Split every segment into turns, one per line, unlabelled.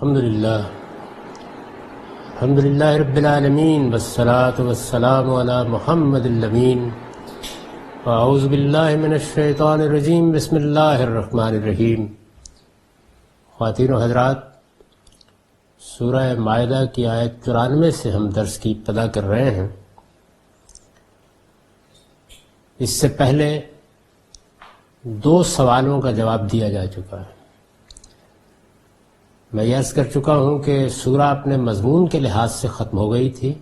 الحمد للہ رب العالمین والصلاة والسلام علی محمد الامین اعوذ باللہ من الشیطان الرجیم بسم اللہ الرحمن الرحیم۔ خواتین و حضرات، سورہ مائدہ کی آیت 94 سے ہم درس کی ابتدا کر رہے ہیں۔ اس سے پہلے 2 سوالوں کا جواب دیا جا چکا ہے۔ میں یہ عرض کر چکا ہوں کہ سورہ اپنے مضمون کے لحاظ سے ختم ہو گئی تھی،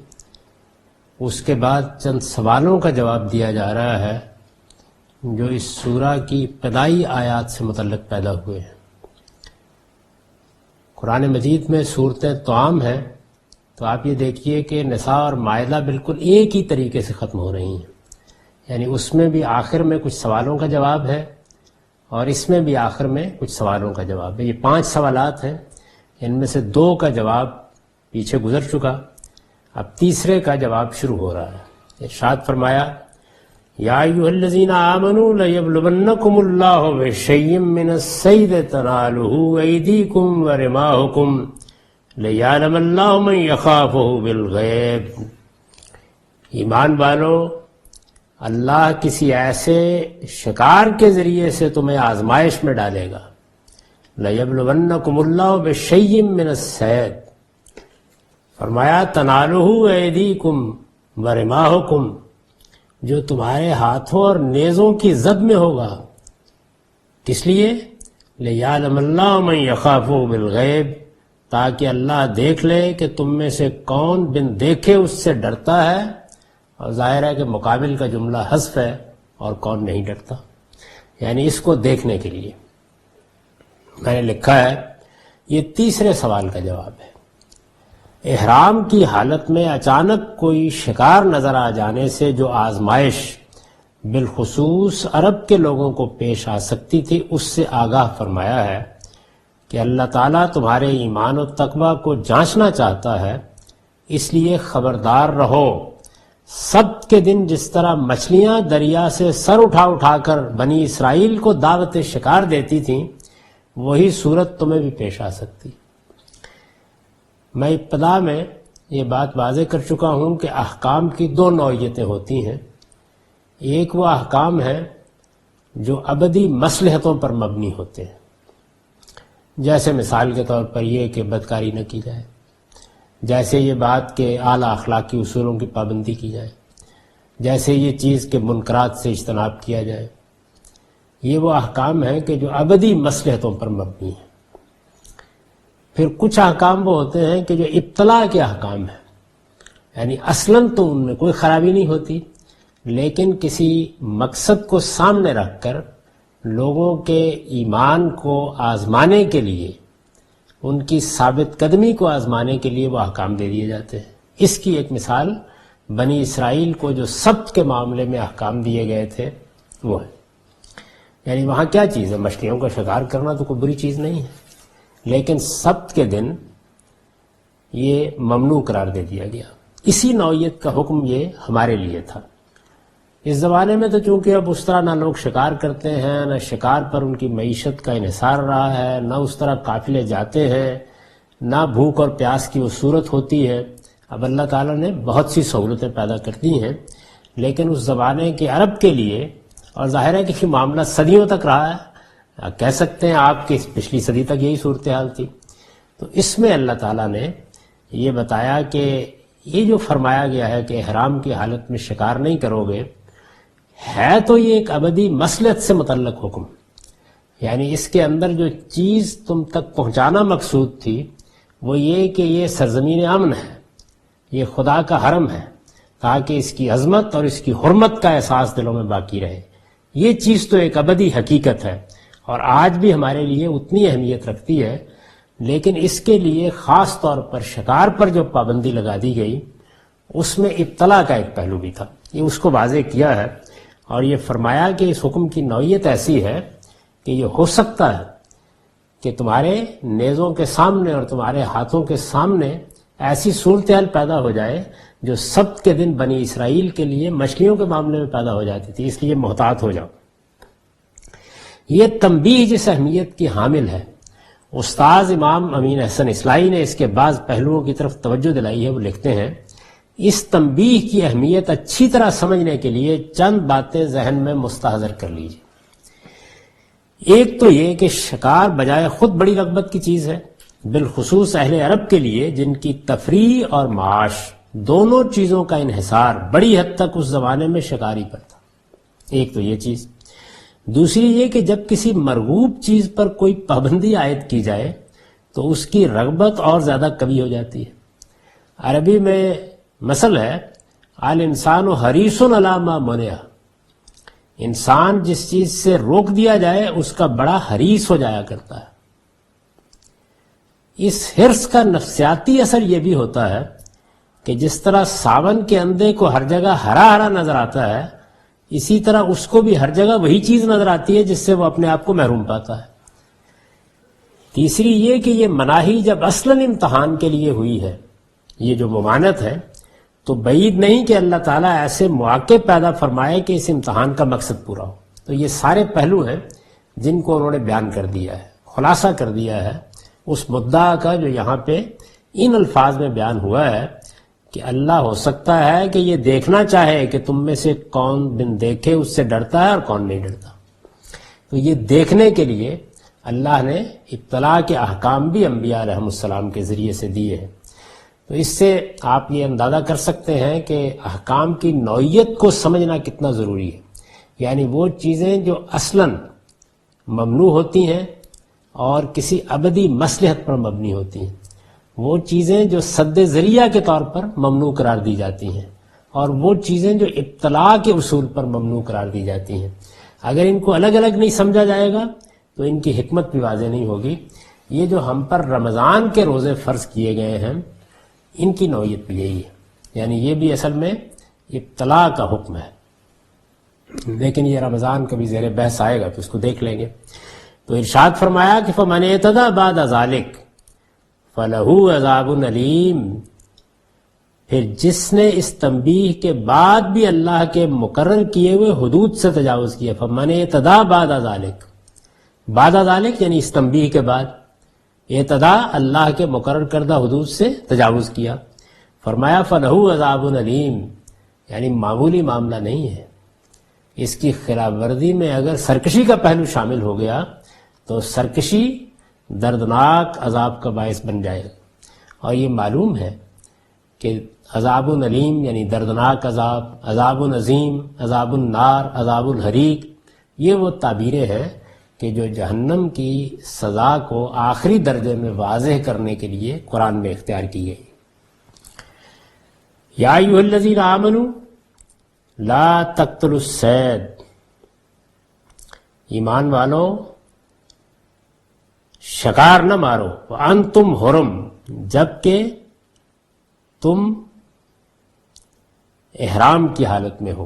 اس کے بعد چند سوالوں کا جواب دیا جا رہا ہے جو اس سورہ کی ابتدائی آیات سے متعلق پیدا ہوئے ہیں۔ قرآن مجید میں صورتیں توام ہیں، تو آپ یہ دیکھیے کہ نساء اور مائدہ بالکل ایک ہی طریقے سے ختم ہو رہی ہیں، یعنی اس میں بھی آخر میں کچھ سوالوں کا جواب ہے اور اس میں بھی آخر میں کچھ سوالوں کا جواب ہے۔ یہ 5 سوالات ہیں، ان میں سے 2 کا جواب پیچھے گزر چکا، اب تیسرے کا جواب شروع ہو رہا ہے۔ ارشاد فرمایا، یا ایھا الذین آمنوا لیبلونکم اللہ بشیء من الصید تنالہ ایدیکم ورماحکم لیعلم اللہ من یخافہ بالغیب۔ ایمان والو، اللہ کسی ایسے شکار کے ذریعے سے تمہیں آزمائش میں ڈالے گا۔ لَيَبْلُوَنَّكُمُ اللَّهُ بِشَيْءٍ مِّنَ الصَّيْدِ، فرمایا تنالہ ایدیکم ورماحکم، جو تمہارے ہاتھوں اور نیزوں کی زد میں ہوگا۔ کس لیے؟ لِيَعْلَمَ اللَّهُ مَن يَخَافُهُ بِالْغَيْبِ، تاکہ اللہ دیکھ لے کہ تم میں سے کون بن دیکھے اس سے ڈرتا ہے، اور ظاہر ہے کہ مقابل کا جملہ حذف ہے، اور کون نہیں ڈرتا، یعنی اس کو دیکھنے کے لیے۔ میں نے لکھا ہے یہ تیسرے سوال کا جواب ہے۔ احرام کی حالت میں اچانک کوئی شکار نظر آ جانے سے جو آزمائش بالخصوص عرب کے لوگوں کو پیش آ سکتی تھی، اس سے آگاہ فرمایا ہے کہ اللہ تعالیٰ تمہارے ایمان و تقوی کو جانچنا چاہتا ہے، اس لیے خبردار رہو۔ سبت کے دن جس طرح مچھلیاں دریا سے سر اٹھا اٹھا کر بنی اسرائیل کو دعوت شکار دیتی تھیں، وہی صورت تمہیں بھی پیش آ سکتی۔ میں ابتدا میں یہ بات واضح کر چکا ہوں کہ احکام کی 2 نوعیتیں ہوتی ہیں۔ ایک وہ احکام ہیں جو ابدی مصلحتوں پر مبنی ہوتے ہیں، جیسے مثال کے طور پر یہ کہ بدکاری نہ کی جائے، جیسے یہ بات کہ اعلیٰ اخلاقی اصولوں کی پابندی کی جائے، جیسے یہ چیز کہ منکرات سے اجتناب کیا جائے۔ یہ وہ احکام ہیں کہ جو ابدی مصلحتوں پر مبنی ہیں۔ پھر کچھ احکام وہ ہوتے ہیں کہ جو ابتلاء کے احکام ہیں، یعنی اصلاً تو ان میں کوئی خرابی نہیں ہوتی، لیکن کسی مقصد کو سامنے رکھ کر لوگوں کے ایمان کو آزمانے کے لیے، ان کی ثابت قدمی کو آزمانے کے لیے وہ احکام دے دیے جاتے ہیں۔ اس کی ایک مثال بنی اسرائیل کو جو سبت کے معاملے میں احکام دیے گئے تھے وہ ہے۔ یعنی وہاں کیا چیز ہے؟ مچھلیوں کا شکار کرنا تو کوئی بری چیز نہیں ہے، لیکن سبت کے دن یہ ممنوع قرار دے دیا گیا۔ اسی نوعیت کا حکم یہ ہمارے لیے تھا۔ اس زمانے میں تو چونکہ اب اس طرح نہ لوگ شکار کرتے ہیں، نہ شکار پر ان کی معیشت کا انحصار رہا ہے، نہ اس طرح قافلے جاتے ہیں، نہ بھوک اور پیاس کی وہ صورت ہوتی ہے۔ اب اللہ تعالیٰ نے بہت سی سہولتیں پیدا کر دی ہیں، لیکن اس زمانے کے عرب کے لیے، اور ظاہر ہے کہ یہ معاملہ صدیوں تک رہا ہے، کہہ سکتے ہیں آپ کی پچھلی صدی تک یہی صورتحال تھی۔ تو اس میں اللہ تعالیٰ نے یہ بتایا کہ یہ جو فرمایا گیا ہے کہ احرام کی حالت میں شکار نہیں کرو گے، ہے تو یہ ایک ابدی مصلحت سے متعلق حکم، یعنی اس کے اندر جو چیز تم تک پہنچانا مقصود تھی وہ یہ کہ یہ سرزمین امن ہے، یہ خدا کا حرم ہے، تاکہ اس کی عظمت اور اس کی حرمت کا احساس دلوں میں باقی رہے۔ یہ چیز تو ایک ابدی حقیقت ہے اور آج بھی ہمارے لیے اتنی اہمیت رکھتی ہے، لیکن اس کے لیے خاص طور پر شکار پر جو پابندی لگا دی گئی، اس میں ابتلاء کا ایک پہلو بھی تھا۔ یہ اس کو واضح کیا ہے اور یہ فرمایا کہ اس حکم کی نوعیت ایسی ہے کہ یہ ہو سکتا ہے کہ تمہارے نیزوں کے سامنے اور تمہارے ہاتھوں کے سامنے ایسی صورتحال پیدا ہو جائے جو سبت کے دن بنی اسرائیل کے لیے مچھلیوں کے معاملے میں پیدا ہو جاتی تھی، اس لیے محتاط ہو جاؤ۔ یہ تنبیہ جس اہمیت کی حامل ہے استاذ امام امین احسن اصلاحی نے اس کے بعض پہلوؤں کی طرف توجہ دلائی ہے. وہ لکھتے ہیں اس تنبیہ کی اہمیت اچھی طرح سمجھنے کے لیے چند باتیں ذہن میں مستحضر کر لیجیے. ایک تو یہ کہ شکار بجائے خود بڑی رغبت کی چیز ہے، بالخصوص اہل عرب کے لیے جن کی تفریح اور معاش دونوں چیزوں کا انحصار بڑی حد تک اس زمانے میں شکاری پر تھا. ایک تو یہ چیز. دوسری یہ کہ جب کسی مرغوب چیز پر کوئی پابندی عائد کی جائے تو اس کی رغبت اور زیادہ کمی ہو جاتی ہے. عربی میں مثل ہے الانسان حریص علی ما منع، انسان جس چیز سے روک دیا جائے اس کا بڑا حریص ہو جایا کرتا ہے. اس حرص کا نفسیاتی اثر یہ بھی ہوتا ہے کہ جس طرح ساون کے اندھے کو ہر جگہ ہرا ہرا نظر آتا ہے، اسی طرح اس کو بھی ہر جگہ وہی چیز نظر آتی ہے جس سے وہ اپنے آپ کو محروم پاتا ہے. تیسری یہ کہ یہ مناہی جب اصلاً امتحان کے لیے ہوئی ہے، یہ جو ممانعت ہے، تو بعید نہیں کہ اللہ تعالیٰ ایسے مواقع پیدا فرمائے کہ اس امتحان کا مقصد پورا ہو. تو یہ سارے پہلو ہیں جن کو انہوں نے بیان کر دیا ہے، خلاصہ کر دیا ہے اس مدعا کا جو یہاں پہ ان الفاظ میں بیان ہوا ہے کہ اللہ ہو سکتا ہے کہ یہ دیکھنا چاہے کہ تم میں سے کون بن دیکھے اس سے ڈرتا ہے اور کون نہیں ڈرتا. تو یہ دیکھنے کے لیے اللہ نے ابتلاء کے احکام بھی انبیاء علیہ السلام کے ذریعے سے دیے ہیں. تو اس سے آپ یہ اندازہ کر سکتے ہیں کہ احکام کی نوعیت کو سمجھنا کتنا ضروری ہے. یعنی وہ چیزیں جو اصلاً ممنوع ہوتی ہیں اور کسی ابدی مصلحت پر مبنی ہوتی ہیں، وہ چیزیں جو سد ذریعہ کے طور پر ممنوع قرار دی جاتی ہیں، اور وہ چیزیں جو ابتلاء کے اصول پر ممنوع قرار دی جاتی ہیں. اگر ان کو الگ الگ نہیں سمجھا جائے گا تو ان کی حکمت بھی واضح نہیں ہوگی. یہ جو ہم پر رمضان کے روزے فرض کیے گئے ہیں، ان کی نوعیت بھی یہی ہے. یعنی یہ بھی اصل میں ابتلاء کا حکم ہے، لیکن یہ رمضان کبھی زیر بحث آئے گا تو اس کو دیکھ لیں گے. تو ارشاد فرمایا کہ فمن اعتدی بعد ذلک فلہ عذاب علیم، پھر جس نے اس تنبیہ کے بعد بھی اللہ کے مقرر کیے ہوئے حدود سے تجاوز کیا. فمن اعتدی بعد ذلک، بعد ذلک یعنی اس تنبیہ کے بعد، اعتدا اللہ کے مقرر کردہ حدود سے تجاوز کیا. فرمایا فلہ عذاب علیم، یعنی معمولی معاملہ نہیں ہے. اس کی خلاف ورزی میں اگر سرکشی کا پہلو شامل ہو گیا تو سرکشی دردناک عذاب کا باعث بن جائے. اور یہ معلوم ہے کہ عذاب علیم یعنی دردناک عذاب، عذاب عظیم، عذاب النار، عذاب الحریق، یہ وہ تعبیریں ہیں کہ جو جہنم کی سزا کو آخری درجے میں واضح کرنے کے لیے قرآن میں اختیار کی گئی. یا ایھا الذین آمنوا لا تقتلوا الصید، ایمان والو شکار نہ مارو، وانتم حرم، جبکہ تم احرام کی حالت میں ہو.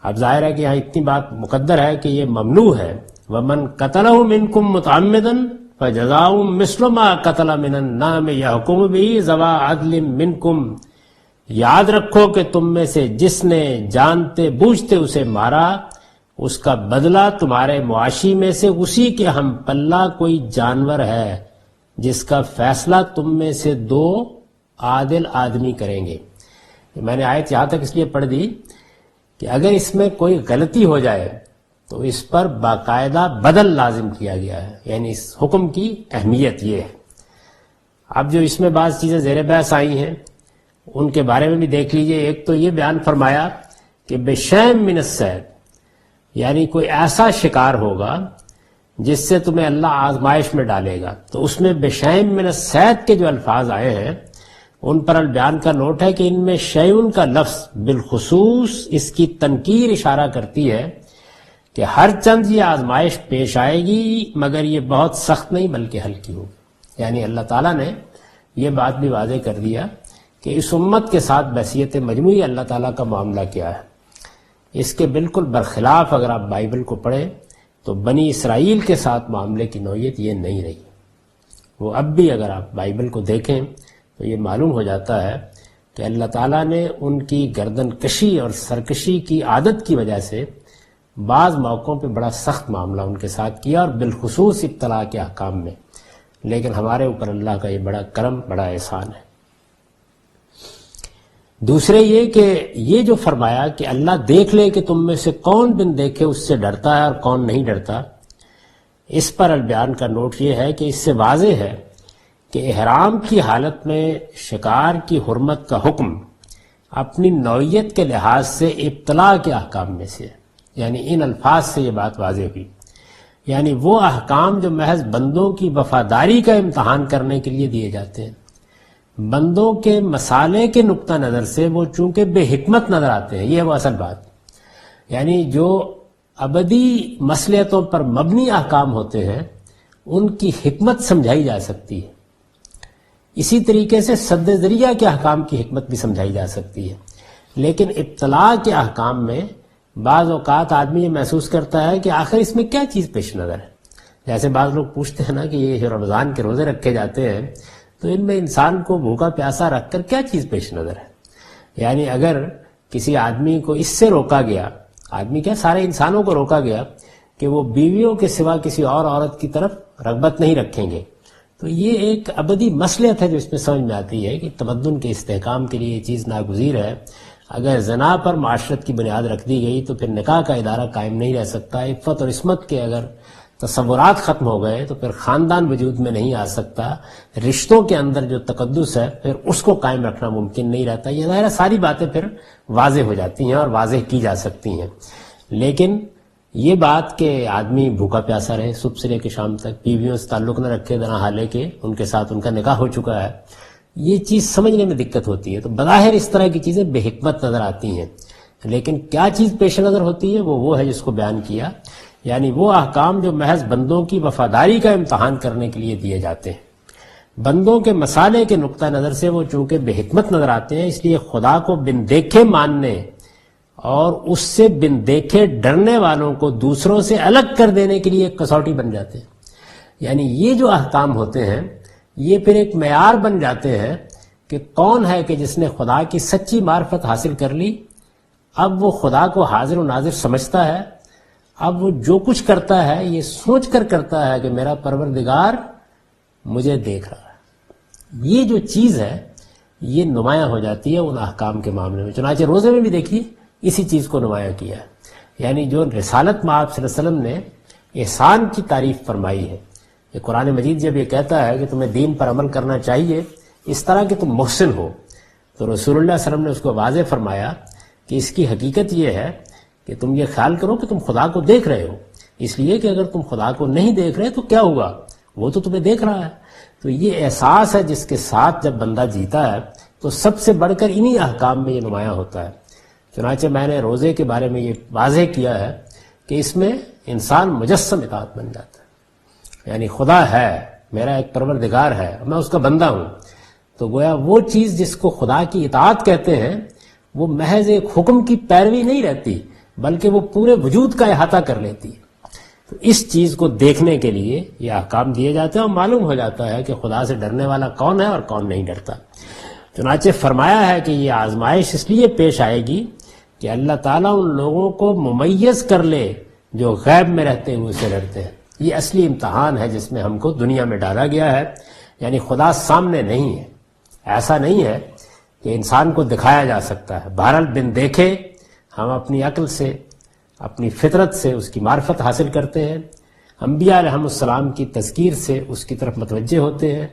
اب ظاہر ہے کہ یہاں اتنی بات مقدر ہے کہ یہ ممنوع ہے. ومن قتلہ منکم متعمدا فجزاء مثل ما قتل من النعم یحکم به ذوی عدل منکم، یاد رکھو کہ تم میں سے جس نے جانتے بوجھتے اسے مارا، اس کا بدلہ تمہارے معاشی میں سے اسی کے ہم پلہ کوئی جانور ہے جس کا فیصلہ تم میں سے دو عادل آدمی کریں گے. میں نے آیت یہاں تک اس لیے پڑھ دی کہ اگر اس میں کوئی غلطی ہو جائے تو اس پر باقاعدہ بدل لازم کیا گیا ہے. یعنی اس حکم کی اہمیت یہ ہے. اب جو اس میں بعض چیزیں زیر بحث آئی ہیں ان کے بارے میں بھی دیکھ لیجئے. ایک تو یہ بیان فرمایا کہ بشیم من الصید، یعنی کوئی ایسا شکار ہوگا جس سے تمہیں اللہ آزمائش میں ڈالے گا. تو اس میں بشیم من الصید کے جو الفاظ آئے ہیں ان پر البیان کا نوٹ ہے کہ ان میں شیئن کا لفظ بالخصوص اس کی تنکیر اشارہ کرتی ہے کہ ہر چند یہ آزمائش پیش آئے گی مگر یہ بہت سخت نہیں بلکہ ہلکی ہوگی. یعنی اللہ تعالیٰ نے یہ بات بھی واضح کر دیا کہ اس امت کے ساتھ بحثیت مجموعی اللہ تعالیٰ کا معاملہ کیا ہے. اس کے بالکل برخلاف اگر آپ بائبل کو پڑھیں تو بنی اسرائیل کے ساتھ معاملے کی نوعیت یہ نہیں رہی. وہ اب بھی اگر آپ بائبل کو دیکھیں تو یہ معلوم ہو جاتا ہے کہ اللہ تعالیٰ نے ان کی گردن کشی اور سرکشی کی عادت کی وجہ سے بعض موقعوں پہ بڑا سخت معاملہ ان کے ساتھ کیا، اور بالخصوص ابتلا کے احکام میں، لیکن ہمارے اوپر اللہ کا یہ بڑا کرم، بڑا احسان ہے۔ دوسرے یہ کہ یہ جو فرمایا کہ اللہ دیکھ لے کہ تم میں سے کون بن دیکھے اس سے ڈرتا ہے اور کون نہیں ڈرتا، اس پر البیان کا نوٹ یہ ہے کہ اس سے واضح ہے کہ احرام کی حالت میں شکار کی حرمت کا حکم اپنی نوعیت کے لحاظ سے ابتلا کے احکام میں سے ہے۔ یعنی ان الفاظ سے یہ بات واضح ہوئی، یعنی وہ احکام جو محض بندوں کی وفاداری کا امتحان کرنے کے لیے دیے جاتے ہیں، بندوں کے مسالے کے نقطہ نظر سے وہ چونکہ بے حکمت نظر آتے ہیں، یہ ہے وہ اصل بات۔ یعنی جو ابدی مصلحتوں پر مبنی احکام ہوتے ہیں ان کی حکمت سمجھائی جا سکتی ہے، اسی طریقے سے سد ذریعہ کے احکام کی حکمت بھی سمجھائی جا سکتی ہے، لیکن ابتلا کے احکام میں بعض اوقات آدمی یہ محسوس کرتا ہے کہ آخر اس میں کیا چیز پیش نظر ہے۔ جیسے بعض لوگ پوچھتے ہیں نا کہ یہ رمضان کے روزے رکھے جاتے ہیں تو ان میں انسان کو بھوکا پیاسا رکھ کر کیا چیز پیش نظر ہے؟ یعنی اگر کسی آدمی کو اس سے روکا گیا، آدمی کیا سارے انسانوں کو روکا گیا کہ وہ بیویوں کے سوا کسی اور عورت کی طرف رغبت نہیں رکھیں گے، تو یہ ایک ابدی مصلحت ہے جو اس میں سمجھ میں آتی ہے کہ تمدن کے استحکام کے لیے یہ چیز ناگزیر ہے۔ اگر زنا پر معاشرت کی بنیاد رکھ دی گئی تو پھر نکاح کا ادارہ قائم نہیں رہ سکتا، عفت اور عصمت کے اگر تصورات ختم ہو گئے تو پھر خاندان وجود میں نہیں آ سکتا، رشتوں کے اندر جو تقدس ہے پھر اس کو قائم رکھنا ممکن نہیں رہتا۔ یہ ظاہر ساری باتیں پھر واضح ہو جاتی ہیں اور واضح کی جا سکتی ہیں، لیکن یہ بات کہ آدمی بھوکا پیاسا رہے صبح سے لے کے شام تک، بیویوں سے تعلق نہ رکھے درا حالے کے ان کے ساتھ ان کا نکاح ہو چکا ہے، یہ چیز سمجھنے میں دقت ہوتی ہے۔ تو بظاہر اس طرح کی چیزیں بے حکمت نظر آتی ہیں، لیکن کیا چیز پیش نظر ہوتی ہے وہ ہے جس کو بیان کیا، یعنی وہ احکام جو محض بندوں کی وفاداری کا امتحان کرنے کے لیے دیے جاتے ہیں، بندوں کے مسالے کے نقطہ نظر سے وہ چونکہ بے حکمت نظر آتے ہیں، اس لیے خدا کو بن دیکھے ماننے اور اس سے بن دیکھے ڈرنے والوں کو دوسروں سے الگ کر دینے کے لیے ایک کسوٹی بن جاتے ہیں۔ یعنی یہ جو احکام ہوتے ہیں یہ پھر ایک معیار بن جاتے ہیں کہ کون ہے کہ جس نے خدا کی سچی معرفت حاصل کر لی، اب وہ خدا کو حاضر و ناظر سمجھتا ہے، اب وہ جو کچھ کرتا ہے یہ سوچ کر کرتا ہے کہ میرا پروردگار مجھے دیکھ رہا ہے۔ یہ جو چیز ہے یہ نمایاں ہو جاتی ہے ان احکام کے معاملے میں۔ چنانچہ روزے میں بھی دیکھیے اسی چیز کو نمایاں کیا ہے، یعنی جو رسالت میں آپ صلی اللہ علیہ وسلم نے احسان کی تعریف فرمائی ہے، یہ قرآن مجید جب یہ کہتا ہے کہ تمہیں دین پر عمل کرنا چاہیے اس طرح کہ تم محسن ہو، تو رسول اللہ صلی اللہ علیہ وسلم نے اس کو واضح فرمایا کہ اس کی حقیقت یہ ہے کہ تم یہ خیال کرو کہ تم خدا کو دیکھ رہے ہو، اس لیے کہ اگر تم خدا کو نہیں دیکھ رہے تو کیا ہوگا، وہ تو تمہیں دیکھ رہا ہے۔ تو یہ احساس ہے جس کے ساتھ جب بندہ جیتا ہے تو سب سے بڑھ کر انہی احکام میں یہ نمایاں ہوتا ہے۔ چنانچہ میں نے روزے کے بارے میں یہ واضح کیا ہے کہ اس میں انسان مجسم اطاعت بن جاتا ہے، یعنی خدا ہے، میرا ایک پروردگار ہے، میں اس کا بندہ ہوں، تو گویا وہ چیز جس کو خدا کی اطاعت کہتے ہیں وہ محض ایک حکم کی پیروی نہیں رہتی بلکہ وہ پورے وجود کا احاطہ کر لیتی ہے۔ تو اس چیز کو دیکھنے کے لیے یہ احکام دیے جاتے ہیں اور معلوم ہو جاتا ہے کہ خدا سے ڈرنے والا کون ہے اور کون نہیں ڈرتا۔ چنانچہ فرمایا ہے کہ یہ آزمائش اس لیے پیش آئے گی کہ اللہ تعالیٰ ان لوگوں کو ممیز کر لے جو غیب میں رہتے ہوئے اسے ڈرتے ہیں۔ یہ اصلی امتحان ہے جس میں ہم کو دنیا میں ڈالا گیا ہے، یعنی خدا سامنے نہیں ہے، ایسا نہیں ہے کہ انسان کو دکھایا جا سکتا ہے۔ بہرحال بن دیکھے ہم اپنی عقل سے، اپنی فطرت سے اس کی معرفت حاصل کرتے ہیں، انبیاء علیہم السلام کی تذکیر سے اس کی طرف متوجہ ہوتے ہیں،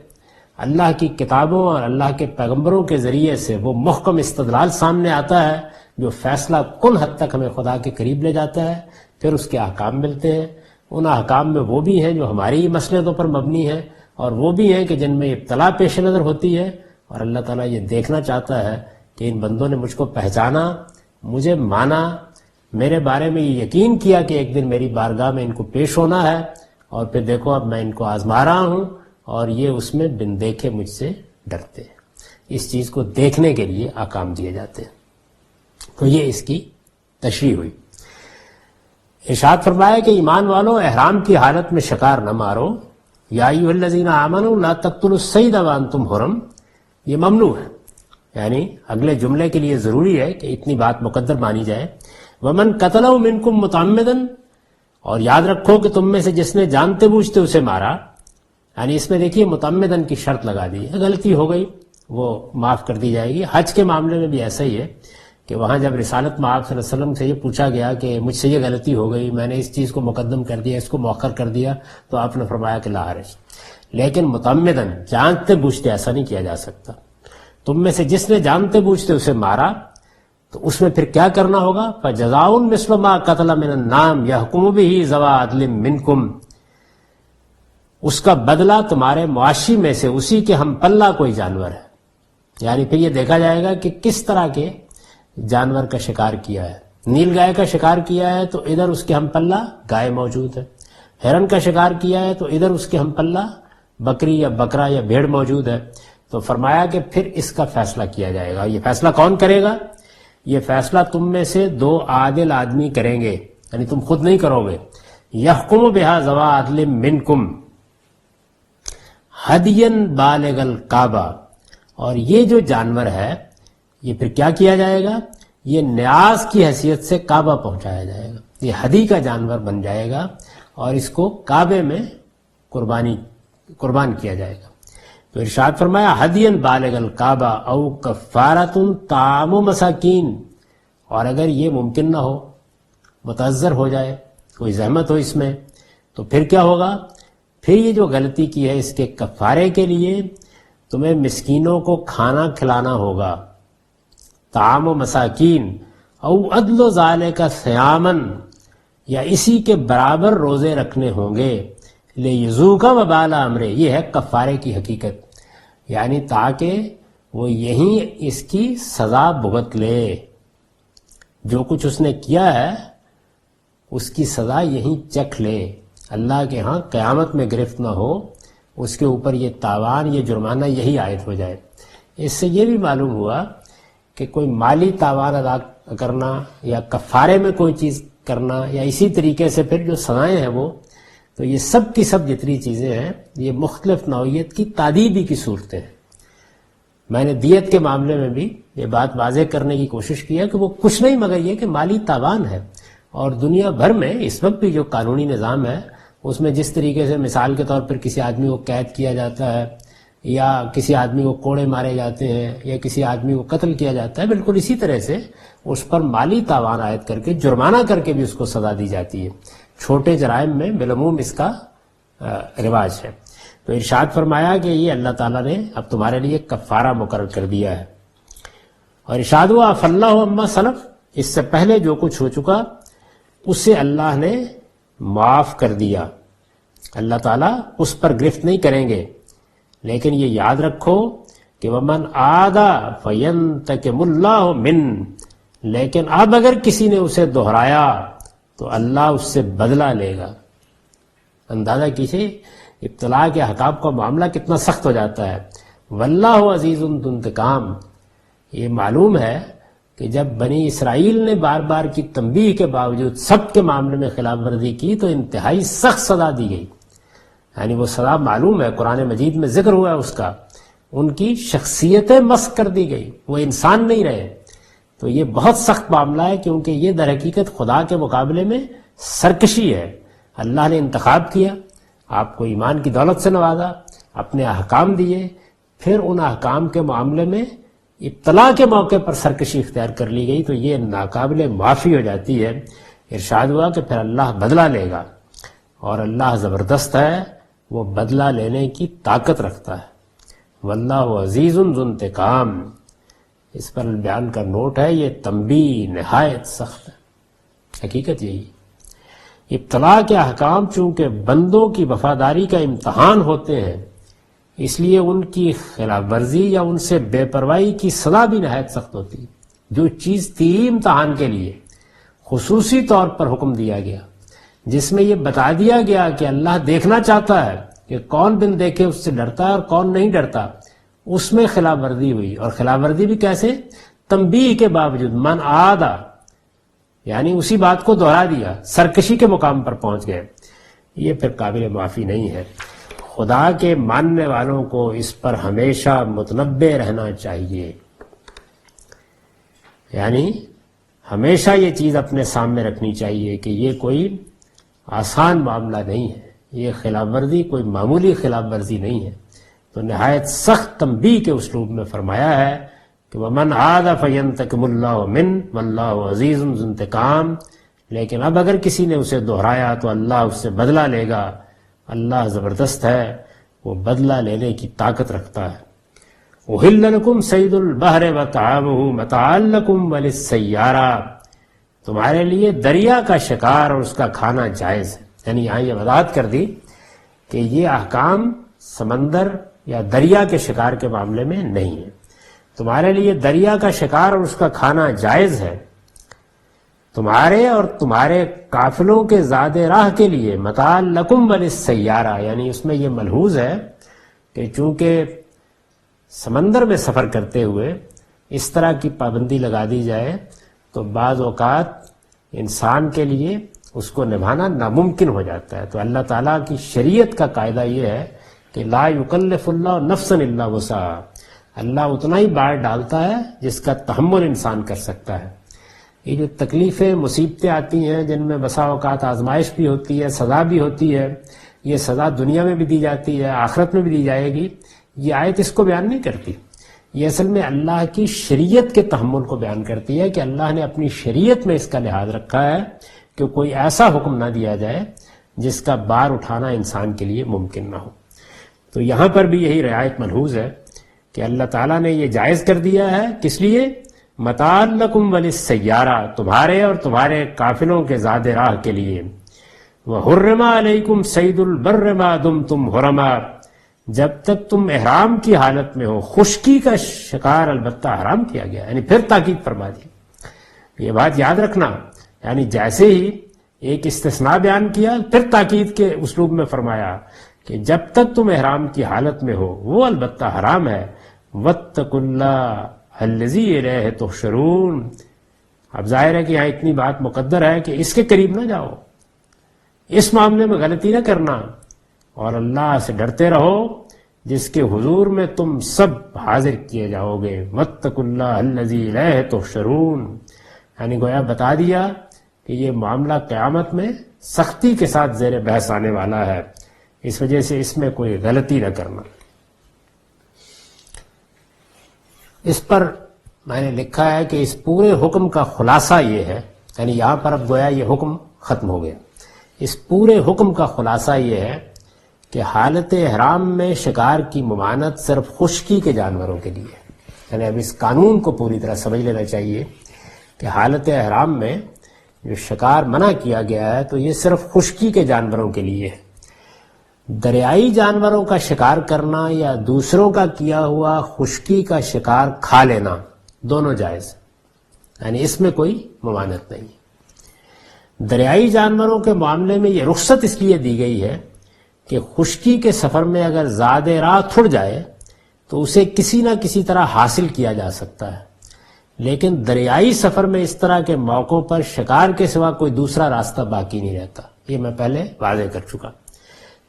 اللہ کی کتابوں اور اللہ کے پیغمبروں کے ذریعے سے وہ محکم استدلال سامنے آتا ہے جو فیصلہ کن حد تک ہمیں خدا کے قریب لے جاتا ہے، پھر اس کے احکام ملتے ہیں۔ ان احکام میں وہ بھی ہیں جو ہماری مصلحتوں پر مبنی ہیں اور وہ بھی ہیں کہ جن میں ابتلا پیش نظر ہوتی ہے، اور اللہ تعالیٰ یہ دیکھنا چاہتا ہے کہ ان بندوں نے مجھ کو پہچانا، مجھے مانا، میرے بارے میں یہ یقین کیا کہ ایک دن میری بارگاہ میں ان کو پیش ہونا ہے، اور پھر دیکھو اب میں ان کو آزما رہا ہوں اور یہ اس میں بن دیکھے مجھ سے ڈرتے ہیں۔ اس چیز کو دیکھنے کے لیے احکام دیے جاتے ہیں۔ تو یہ اس کی تشریح ہوئی۔ ارشاد فرمایا کہ ایمان والو احرام کی حالت میں شکار نہ مارو، یا ایھا الذین آمنوا لا تقتلوا الصید وانتم حرم، یہ ممنوع ہے، یعنی اگلے جملے کے لیے ضروری ہے کہ اتنی بات مقدر مانی جائے۔ ومن قتلہ منکم متعمدا، اور یاد رکھو کہ تم میں سے جس نے جانتے بوجھتے اسے مارا، یعنی اس میں دیکھیے متعمدن کی شرط لگا دی ہے، غلطی ہو گئی وہ معاف کر دی جائے گی۔ حج کے معاملے میں بھی ایسا ہی ہے کہ وہاں جب رسالت میں آپ صلی اللہ علیہ وسلم سے یہ پوچھا گیا کہ مجھ سے یہ غلطی ہو گئی، میں نے اس چیز کو مقدم کر دیا، اس کو مؤخر کر دیا، تو آپ نے فرمایا کہ لا حرج۔ لیکن متعمدن جانتے بوجھتے ایسا نہیں کیا جا سکتا۔ تم میں سے جس نے جانتے بوجھتے اسے مارا تو اس میں پھر کیا کرنا ہوگا؟ فَجَزَاءٌ مِثْلُ مَا قَتَلَ مِنَ النَّعَمِ يَحْكُمُ بِهِ ذَوَا عَدْلٍ مِّنْكُمْ، اس کا بدلہ تمہارے معاشی میں سے اسی کے ہم پلہ کوئی جانور ہے، یعنی پھر یہ دیکھا جائے گا کہ کس طرح کے جانور کا شکار کیا ہے۔ نیل گائے کا شکار کیا ہے تو ادھر اس کے ہم پلہ گائے موجود ہے، ہرن کا شکار کیا ہے تو ادھر اس کے ہم پلہ بکری یا بکرا یا بھیڑ موجود ہے۔ تو فرمایا کہ پھر اس کا فیصلہ کیا جائے گا۔ یہ فیصلہ کون کرے گا؟ یہ فیصلہ تم میں سے دو عادل آدمی کریں گے، یعنی تم خود نہیں کرو گے۔ یحکم بہا ذوا عدل منکم ہدین بالغ الکعبہ، اور یہ جو جانور ہے یہ پھر کیا کیا جائے گا؟ یہ نیاز کی حیثیت سے کعبہ پہنچایا جائے گا، یہ ہدی کا جانور بن جائے گا اور اس کو کعبے میں قربان کیا جائے گا۔ تو ارشاد فرمایا ہدین بالغ الکعبہ او کفارۃ طعام مساکین، اور اگر یہ ممکن نہ ہو، متعذر ہو جائے، کوئی زحمت ہو اس میں، تو پھر کیا ہوگا؟ پھر یہ جو غلطی کی ہے اس کے کفارے کے لیے تمہیں مسکینوں کو کھانا کھلانا ہوگا، طعام و مساکین او عدل و ذالک صیامن، یا اسی کے برابر روزے رکھنے ہوں گے، لیذوق وبال امرے، یہ ہے کفارے کی حقیقت، یعنی تاکہ وہ یہیں اس کی سزا بھگت لے، جو کچھ اس نے کیا ہے اس کی سزا یہیں چکھ لے، اللہ کے ہاں قیامت میں گرفت نہ ہو، اس کے اوپر یہ تاوان، یہ جرمانہ یہی عائد ہو جائے۔ اس سے یہ بھی معلوم ہوا کہ کوئی مالی تاوان ادا کرنا یا کفارے میں کوئی چیز کرنا یا اسی طریقے سے پھر جو سزائیں ہیں وہ، تو یہ سب کی سب جتنی چیزیں ہیں یہ مختلف نوعیت کی تادیبی کی صورتیں ہیں۔ میں نے دیت کے معاملے میں بھی یہ بات واضح کرنے کی کوشش کی ہے کہ وہ کچھ نہیں مگر یہ کہ مالی تاوان ہے، اور دنیا بھر میں اس وقت بھی جو قانونی نظام ہے اس میں جس طریقے سے مثال کے طور پر کسی آدمی کو قید کیا جاتا ہے یا کسی آدمی کو کوڑے مارے جاتے ہیں یا کسی آدمی کو قتل کیا جاتا ہے، بالکل اسی طرح سے اس پر مالی تاوان عائد کر کے جرمانہ کر کے بھی اس کو سزا دی جاتی ہے۔ چھوٹے جرائم میں بالعموم اس کا رواج ہے۔ تو ارشاد فرمایا کہ یہ اللہ تعالیٰ نے اب تمہارے لیے کفارہ مقرر کر دیا ہے، اور ارشاد ہوا عفا اللہ عما سلف، اس سے پہلے جو کچھ ہو چکا اسے اللہ نے معاف کر دیا، اللہ تعالیٰ اس پر گرفت نہیں کریں گے۔ لیکن یہ یاد رکھو کہ ومن عادا فینتقم اللہ من، لیکن اب اگر کسی نے اسے دہرایا تو اللہ اس سے بدلہ لے گا۔ اندازہ کیجیے ابتلاء کے احکام کا معاملہ کتنا سخت ہو جاتا ہے۔ واللہ عزیز ذو انتقام، یہ معلوم ہے کہ جب بنی اسرائیل نے بار بار کی تنبیہ کے باوجود سب کے معاملے میں خلاف ورزی کی تو انتہائی سخت سزا دی گئی، یعنی وہ سزا معلوم ہے، قرآن مجید میں ذکر ہوا ہے اس کا، ان کی شخصیتیں مسخ کر دی گئی، وہ انسان نہیں رہے۔ تو یہ بہت سخت معاملہ ہے کیونکہ یہ در حقیقت خدا کے مقابلے میں سرکشی ہے۔ اللہ نے انتخاب کیا، آپ کو ایمان کی دولت سے نوازا، اپنے احکام دیے، پھر ان احکام کے معاملے میں ابتلاء کے موقع پر سرکشی اختیار کر لی گئی تو یہ ناقابل معافی ہو جاتی ہے۔ ارشاد ہوا کہ پھر اللہ بدلہ لے گا، اور اللہ زبردست ہے، وہ بدلہ لینے کی طاقت رکھتا ہے۔ واللہ عزیز ذو انتقام، اس پر بیان کا نوٹ ہے، یہ تنبیہ نہایت سخت ہے، حقیقت یہی۔ ابتلاء کے احکام چونکہ بندوں کی وفاداری کا امتحان ہوتے ہیں، اس لیے ان کی خلاف ورزی یا ان سے بے پرواہی کی سزا بھی نہایت سخت ہوتی ہے۔ جو چیز تھی امتحان کے لیے خصوصی طور پر حکم دیا گیا، جس میں یہ بتا دیا گیا کہ اللہ دیکھنا چاہتا ہے کہ کون بن دیکھے اس سے ڈرتا ہے اور کون نہیں ڈرتا، اس میں خلاف ورزی ہوئی، اور خلاف ورزی بھی کیسے؟ تنبیہ کے باوجود، من عادا، یعنی اسی بات کو دہرا دیا، سرکشی کے مقام پر پہنچ گئے، یہ پھر قابل معافی نہیں ہے۔ خدا کے ماننے والوں کو اس پر ہمیشہ متنبہ رہنا چاہیے، یعنی ہمیشہ یہ چیز اپنے سامنے رکھنی چاہیے کہ یہ کوئی آسان معاملہ نہیں ہے، یہ خلاف ورزی کوئی معمولی خلاف ورزی نہیں ہے۔ تو نہایت سخت تنبیہ کے اسلوب میں فرمایا ہے کہ وَمَنْ عَادَ فَيَنْتَقِمُ اللَّهُ مِنْهُ وَاللَّهُ عَزِيزٌ ذُو انتقام، لیکن اب اگر کسی نے اسے دہرایا تو اللہ اس سے بدلہ لے گا، اللہ زبردست ہے، وہ بدلہ لینے کی طاقت رکھتا ہے۔ أُحِلَّ لَكُمْ صَيْدُ الْبَحْرِ وَطَعَامُهُ مَتَاعًا لَكُمْ وَلِلسَّيَّارَةِ، تمہارے لیے دریا کا شکار اور اس کا کھانا جائز ہے۔ یعنی یہاں یہ وضاحت کر دی کہ یہ احکام سمندر یا دریا کے شکار کے معاملے میں نہیں ہے۔ تمہارے لیے دریا کا شکار اور اس کا کھانا جائز ہے، تمہارے اور تمہارے قافلوں کے زاد راہ کے لیے متاع لکم وللسیارہ، یعنی اس میں یہ ملحوظ ہے کہ چونکہ سمندر میں سفر کرتے ہوئے اس طرح کی پابندی لگا دی جائے تو بعض اوقات انسان کے لیے اس کو نبھانا ناممکن ہو جاتا ہے۔ تو اللہ تعالیٰ کی شریعت کا قاعدہ یہ ہے کہ لا یکلف اللہ نفسا الا وسعہا، اللہ اتنا ہی بار ڈالتا ہے جس کا تحمل انسان کر سکتا ہے۔ یہ جو تکلیفیں مصیبتیں آتی ہیں جن میں بسا اوقات آزمائش بھی ہوتی ہے، سزا بھی ہوتی ہے، یہ سزا دنیا میں بھی دی جاتی ہے، آخرت میں بھی دی جائے گی، یہ آیت اس کو بیان نہیں کرتی۔ یہ اصل میں اللہ کی شریعت کے تحمل کو بیان کرتی ہے کہ اللہ نے اپنی شریعت میں اس کا لحاظ رکھا ہے کہ کوئی ایسا حکم نہ دیا جائے جس کا بار اٹھانا انسان کے لیے ممکن نہ ہو۔ تو یہاں پر بھی یہی رعایت ملحوظ ہے کہ اللہ تعالیٰ نے یہ جائز کر دیا ہے، کس لیے؟ متاع لکم وللسیارہ، تمہارے اور تمہارے قافلوں کے زاد راہ کے لیے۔ وحرم علیکم صید البر ما دمتم حرما، جب تک تم احرام کی حالت میں ہو خشکی کا شکار البتہ حرام کیا گیا، یعنی پھر تاکید فرما دی۔ یہ بات یاد رکھنا، یعنی جیسے ہی ایک استثناء بیان کیا پھر تاکید کے اسلوب میں فرمایا کہ جب تک تم احرام کی حالت میں ہو وہ البتہ حرام ہے۔ واتقوا اللہ الذی الیہ تحشرون، اب ظاہر ہے کہ یہاں اتنی بات مقدر ہے کہ اس کے قریب نہ جاؤ، اس معاملے میں غلطی نہ کرنا، اور اللہ سے ڈرتے رہو جس کے حضور میں تم سب حاضر کیے جاؤ گے۔ واتقوا اللہ الذی الیہ تحشرون، یعنی گویا بتا دیا کہ یہ معاملہ قیامت میں سختی کے ساتھ زیر بحث آنے والا ہے، اس وجہ سے اس میں کوئی غلطی نہ کرنا۔ اس پر میں نے لکھا ہے کہ اس پورے حکم کا خلاصہ یہ ہے، یعنی یہاں پر اب گویا یہ حکم ختم ہو گیا، اس پورے حکم کا خلاصہ یہ ہے کہ حالت احرام میں شکار کی ممانعت صرف خشکی کے جانوروں کے لیے، یعنی اب اس قانون کو پوری طرح سمجھ لینا چاہیے کہ حالت احرام میں جو شکار منع کیا گیا ہے تو یہ صرف خشکی کے جانوروں کے لیے ہے۔ دریائی جانوروں کا شکار کرنا یا دوسروں کا کیا ہوا خشکی کا شکار کھا لینا دونوں جائز، یعنی اس میں کوئی ممانعت نہیں ہے۔ دریائی جانوروں کے معاملے میں یہ رخصت اس لیے دی گئی ہے کہ خشکی کے سفر میں اگر زاد راہ تھڑ جائے تو اسے کسی نہ کسی طرح حاصل کیا جا سکتا ہے، لیکن دریائی سفر میں اس طرح کے موقعوں پر شکار کے سوا کوئی دوسرا راستہ باقی نہیں رہتا، یہ میں پہلے واضح کر چکا۔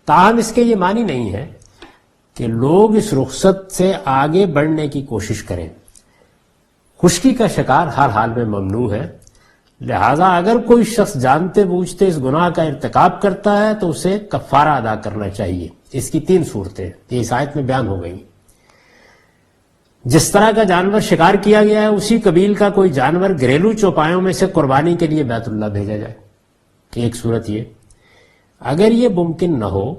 تاہم اس کے یہ معنی نہیں ہے کہ لوگ اس رخصت سے آگے بڑھنے کی کوشش کریں۔ خشکی کا شکار ہر حال میں ممنوع ہے، لہذا اگر کوئی شخص جانتے بوجھتے اس گناہ کا ارتکاب کرتا ہے تو اسے کفارہ ادا کرنا چاہیے۔ اس کی 3 صورتیں یہ اس آیت میں بیان ہو گئی۔ جس طرح کا جانور شکار کیا گیا ہے اسی قبیل کا کوئی جانور گھریلو چوپایوں میں سے قربانی کے لیے بیت اللہ بھیجا جائے، ایک صورت یہ۔ اگر یہ ممکن نہ ہو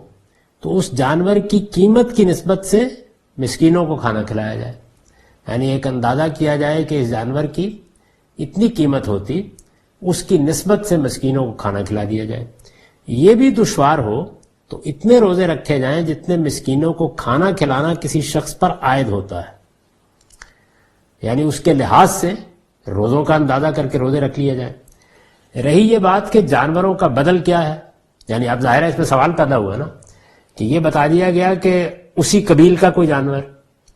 تو اس جانور کی قیمت کی نسبت سے مسکینوں کو کھانا کھلایا جائے، یعنی ایک اندازہ کیا جائے کہ اس جانور کی اتنی قیمت ہوتی، اس کی نسبت سے مسکینوں کو کھانا کھلا دیا جائے۔ یہ بھی دشوار ہو تو اتنے روزے رکھے جائیں جتنے مسکینوں کو کھانا کھلانا کسی شخص پر عائد ہوتا ہے، یعنی اس کے لحاظ سے روزوں کا اندازہ کر کے روزے رکھ لیے جائیں۔ رہی یہ بات کہ جانوروں کا بدل کیا ہے، یعنی اب ظاہر ہے اس میں سوال پیدا ہوا نا کہ یہ بتا دیا گیا کہ اسی قبیل کا کوئی جانور،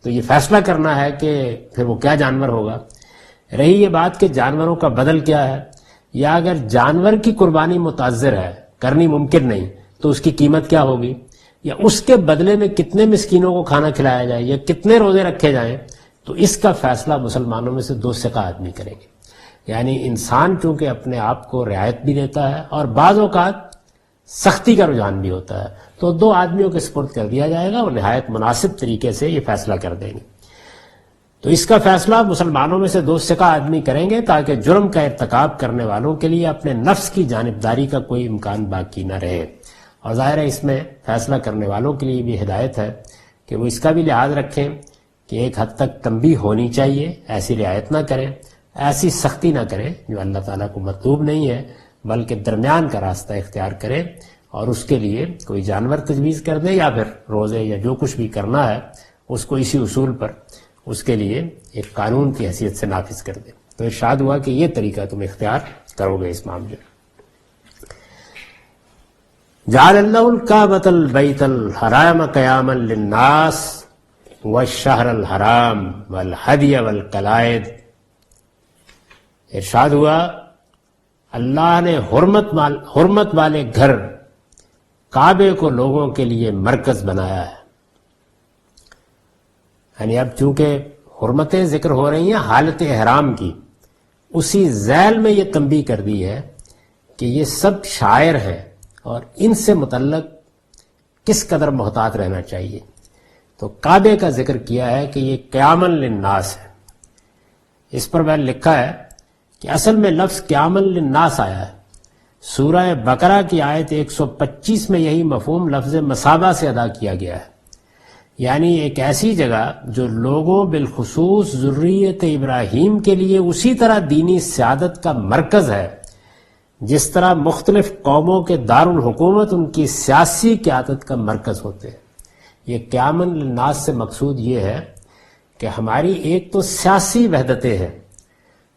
تو یہ فیصلہ کرنا ہے کہ پھر وہ کیا جانور ہوگا۔ رہی یہ بات کہ جانوروں کا بدل کیا ہے، یا اگر جانور کی قربانی متعذر ہے، کرنی ممکن نہیں، تو اس کی قیمت کیا ہوگی، یا اس کے بدلے میں کتنے مسکینوں کو کھانا کھلایا جائے یا کتنے روزے رکھے جائیں، تو اس کا فیصلہ مسلمانوں میں سے 2 ثقہ آدمی کریں گے۔ یعنی انسان چونکہ اپنے آپ کو رعایت بھی دیتا ہے اور بعض اوقات سختی کا رجحان بھی ہوتا ہے، تو دو آدمیوں کے سپرد کر دیا جائے گا، وہ نہایت مناسب طریقے سے یہ فیصلہ کر دیں گے۔ تو اس کا فیصلہ مسلمانوں میں سے دو ثقہ آدمی کریں گے تاکہ جرم کا ارتکاب کرنے والوں کے لیے اپنے نفس کی جانبداری کا کوئی امکان باقی نہ رہے۔ اور ظاہر ہے اس میں فیصلہ کرنے والوں کے لیے بھی ہدایت ہے کہ وہ اس کا بھی لحاظ رکھیں کہ ایک حد تک تنبیہ ہونی چاہیے، ایسی رعایت نہ کریں، ایسی سختی نہ کریں جو اللہ تعالیٰ کو مطلوب نہیں ہے، بلکہ درمیان کا راستہ اختیار کریں اور اس کے لیے کوئی جانور تجویز کر دیں یا پھر روزے یا جو کچھ بھی کرنا ہے اس کو اسی اصول پر اس کے لیے ایک قانون کی حیثیت سے نافذ کر دیں۔ تو ارشاد ہوا کہ یہ طریقہ تم اختیار کرو گے اس معاملے میں۔ جعل اللہ الکعبۃ البیت الحرام قیاما للناس والشہر الحرام والہدی والقلائد۔ ارشاد ہوا اللہ نے حرمت والے گھر کعبے کو لوگوں کے لیے مرکز بنایا ہے۔ یعنی اب چونکہ حرمتیں ذکر ہو رہی ہیں حالت احرام کی، اسی ذیل میں یہ تنبیہ کر دی ہے کہ یہ سب شاعر ہیں اور ان سے متعلق کس قدر محتاط رہنا چاہیے۔ تو کعبے کا ذکر کیا ہے کہ یہ قیاما للناس ہے۔ اس پر میں لکھا ہے کہ اصل میں لفظ قیاما للناس آیا ہے، سورہ بقرہ کی آیت 125 میں یہی مفہوم لفظ مثابہ سے ادا کیا گیا ہے، یعنی ایک ایسی جگہ جو لوگوں بالخصوص ذریت ابراہیم کے لیے اسی طرح دینی سیادت کا مرکز ہے جس طرح مختلف قوموں کے دارالحکومت ان کی سیاسی قیادت کا مرکز ہوتے ہیں۔ یہ قیاما للناس سے مقصود یہ ہے کہ ہماری ایک تو سیاسی وحدتیں ہیں،